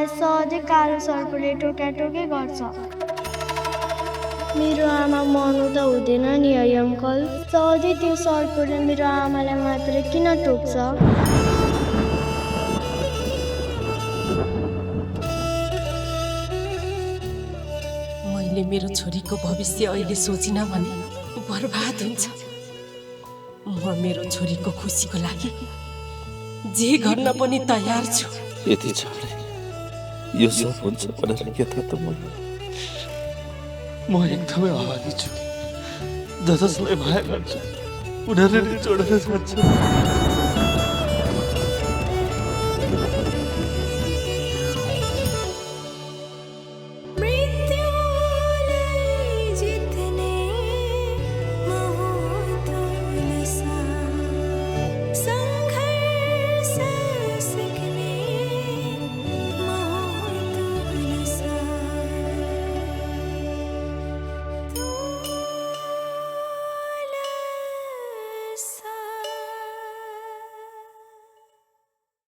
मलाई सधैँ कालो सर्पले टोक्याटोकै गर्छ। मेरो आमा मर्नु त हुँदैन नि है अङ्कल? सधैँ त्यो सर्पले मेरो आमालाई मात्र किन टोक्छ? मैले मेरो छोरीको भविष्य अहिले सोचिन भने बर्बाद हुन्छ। म मेरो छोरीको खुसीको लागि जे गर्न पनि तयार छु। यति चाँडै यो सब हुन्छ भनेर यता त म एकदमै अभागी छु। जसलाई माया गर्छु उनीहरूले छोडेर जान्छ।